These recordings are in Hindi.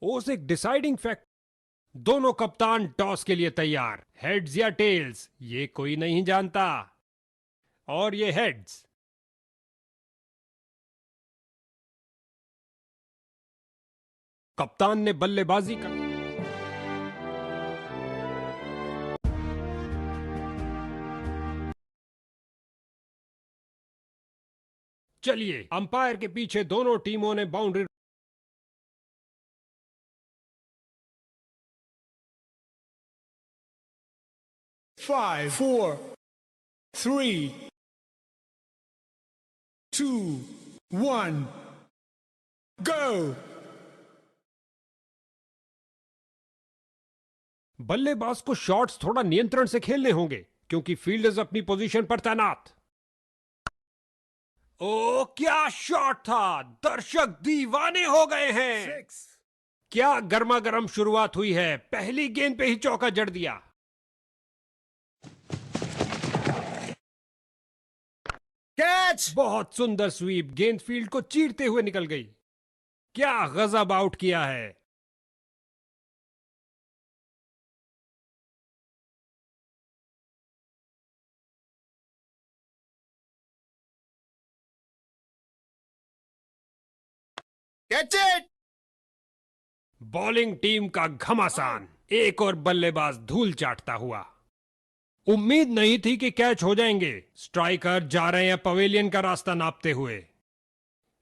ओस एक डिसाइडिंग फैक्ट। दोनों कप्तान टॉस के लिए तैयार। हेड्स या टेल्स, ये कोई नहीं जानता। और ये हेड्स। कप्तान ने बल्लेबाजी कर। चलिए, अंपायर के पीछे दोनों टीमों ने बाउंड्री। 5, 4, 3, 2, 1, go! बल्लेबाज को शॉट्स थोड़ा नियंत्रण से खेलने होंगे क्योंकि फील्डर्स अपनी पोजीशन पर तैनात। ओ क्या शॉट था! दर्शक दीवाने हो गए हैं। क्या गर्मा गर्म शुरुआत हुई है। पहली गेंद पे ही चौका जड़ दिया। कैच! बहुत सुंदर स्वीप। गेंद फील्ड को चीरते हुए निकल गई। क्या गजब आउट किया है। Catch it! बॉलिंग टीम का घमासान। एक और बल्लेबाज धूल चाटता हुआ। उम्मीद नहीं थी कि कैच हो जाएंगे। स्ट्राइकर जा रहे हैं पवेलियन का रास्ता नापते हुए।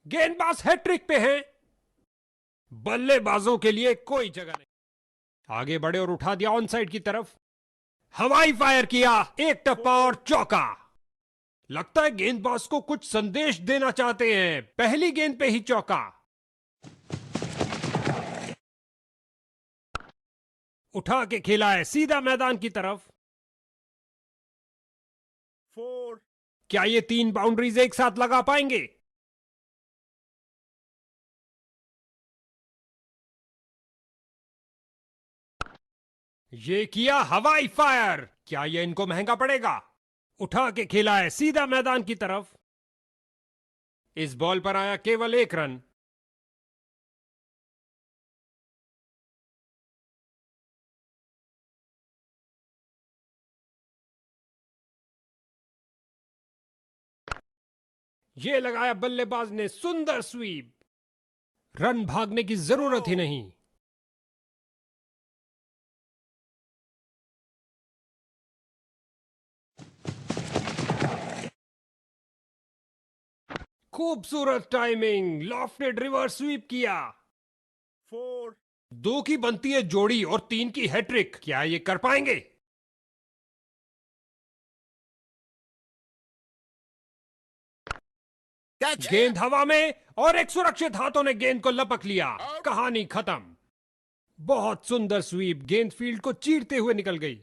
गेंदबाज हैट्रिक पे हैं। बल्लेबाजों के लिए कोई जगह नहीं। आगे बढ़े और उठा दिया ऑन साइड की तरफ। हवाई फायर किया। एक टप्पा और चौका। लगता है गेंदबाज को कुछ संदेश देना चाहते हैं। पहली गेंद पे ही चौका। उठा के खेला है सीधा मैदान की तरफ। 4, क्या ये 3 बाउंड्रीज एक साथ लगा पाएंगे? ये किया हवाई फायर। क्या ये इनको महंगा पड़ेगा? उठा के खेला है सीधा मैदान की तरफ। इस बॉल पर आया केवल 1 रन। ये लगाया बल्लेबाज ने सुंदर स्वीप। रन भागने की जरूरत ही नहीं। खूबसूरत टाइमिंग। लॉफ्टेड रिवर्स स्वीप किया। 4, 2 की बनती है जोड़ी और 3 की हैट्रिक। क्या ये कर पाएंगे? catch it! गेंद हवा में और एक सुरक्षित हाथों ने गेंद को लपक लिया। कहानी खत्म। बहुत सुंदर स्वीप। गेंद फील्ड को चीरते हुए निकल गई।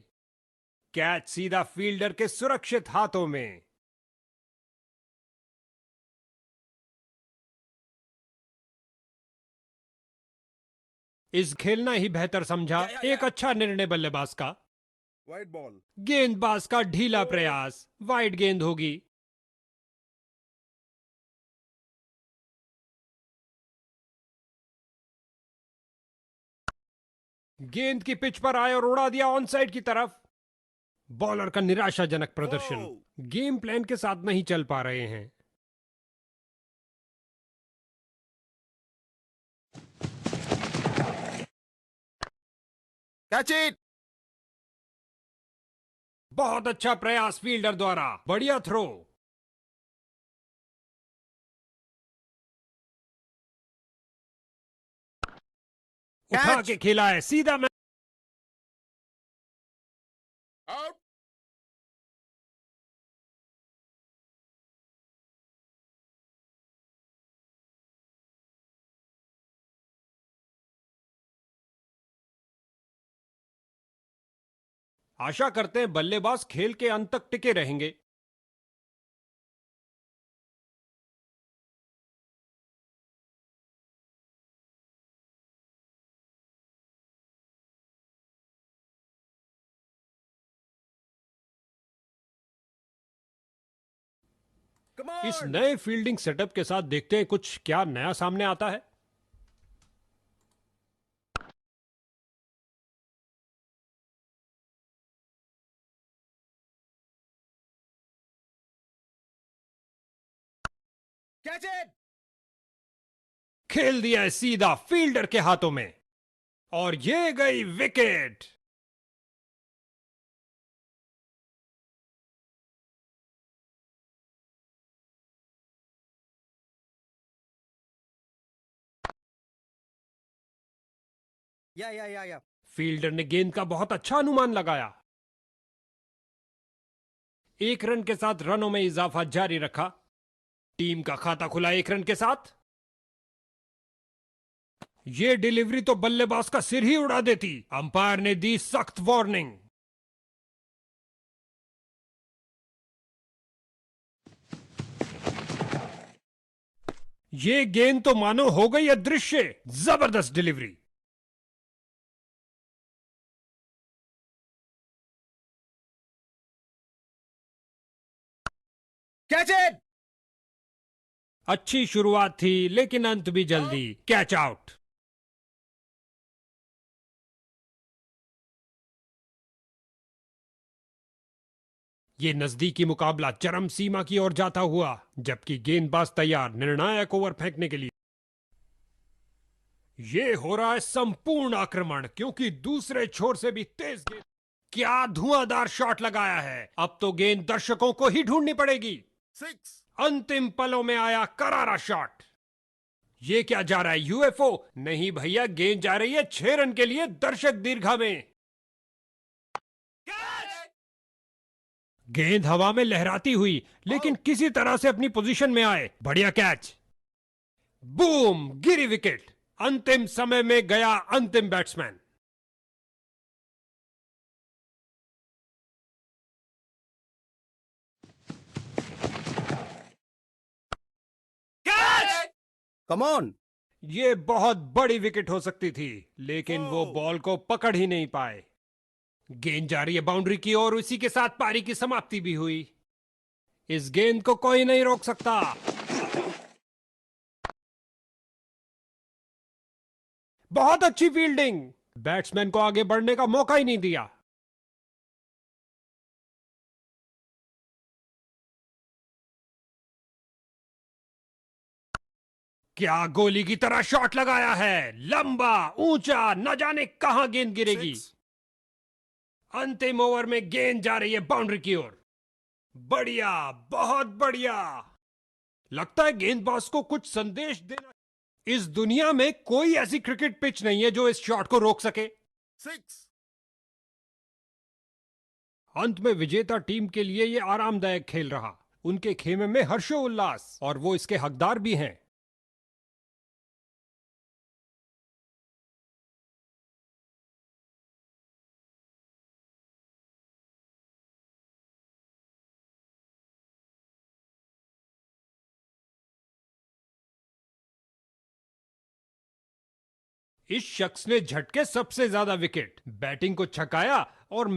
कैच सीधा फील्डर के सुरक्षित हाथों में। इस खेलना ही बेहतर समझा। एक अच्छा निर्णय बल्लेबाज का। White ball. गेंदबाज का ढीला प्रयास। वाइड गेंद होगी। गेंद की पिच पर आए और उड़ा दिया ऑन साइड की तरफ। बॉलर का निराशाजनक प्रदर्शन। गेम प्लान के साथ नहीं चल पा रहे हैं। Catch it! बहुत अच्छा प्रयास फील्डर द्वारा। बढ़िया थ्रो। उठा Catch! के खेला है सीधा। Out! आशा करते हैं बल्लेबाज खेल के अंत तक टिके रहेंगे। Come इस on! नए फील्डिंग सेटअप के साथ देखते हैं कुछ क्या नया सामने आता है। Catch it! खेल दिया है सीधा फील्डर के हाथों में और ये गई विकेट। Yeah. फील्डर ने गेंद का बहुत अच्छा अनुमान लगाया। 1 रन के साथ रनों में इजाफा जारी रखा। टीम का खाता खुला 1 रन के साथ। यह डिलीवरी तो बल्लेबाज का सिर ही उड़ा देती। अंपायर ने दी सख्त वार्निंग। यह गेंद तो मानो हो गई अदृश्य। जबरदस्त डिलीवरी। Catch it! अच्छी शुरुआत थी लेकिन अंत भी जल्दी। Catch out. ये नजदीकी मुकाबला चरम सीमा की ओर जाता हुआ, जबकि गेंदबाज तैयार निर्णायक ओवर फेंकने के लिए। ये हो रहा है संपूर्ण आक्रमण, क्योंकि दूसरे छोर से भी तेज गेंद। क्या धुआंधार शॉट लगाया है। अब तो गेंद दर्शकों को ही ढूंढनी पड़ेगी। 6. अंतिम पलों में आया करारा शॉट। ये क्या जा रहा है, यूएफओ? नहीं भैया, गेंद जा रही है 6 रन के लिए दर्शक दीर्घा में। गेंद हवा में लहराती हुई लेकिन किसी तरह से अपनी पोजीशन में आए। बढ़िया कैच। बूम, गिरी विकेट। अंतिम समय में गया अंतिम बैट्समैन। Come on! ये बहुत बड़ी विकेट हो सकती थी, लेकिन वो बॉल को पकड़ ही नहीं पाए। गेंद जा रही है बाउंड्री की ओर, इसी के साथ पारी की समाप्ति भी हुई। इस गेंद को कोई नहीं रोक सकता। बहुत अच्छी फील्डिंग। बैट्समैन को आगे बढ़ने का मौका ही नहीं दिया। क्या गोली की तरह शॉट लगाया है। लंबा, ऊंचा, न जाने कहां गेंद गिरेगी। 6. अंतिम ओवर में गेंद जा रही है बाउंड्री की ओर। बढ़िया, बहुत बढ़िया। लगता है गेंदबाज को कुछ संदेश देना। इस दुनिया में कोई ऐसी क्रिकेट पिच नहीं है जो इस शॉट को रोक सके। 6. अंत में विजेता टीम के लिए यह आरामदायक खेल रहा। उनके खेमे में हर्षोल्लास, और वो इसके हकदार भी हैं। इस शख्स ने झटके सबसे ज्यादा विकेट, बैटिंग को छकाया और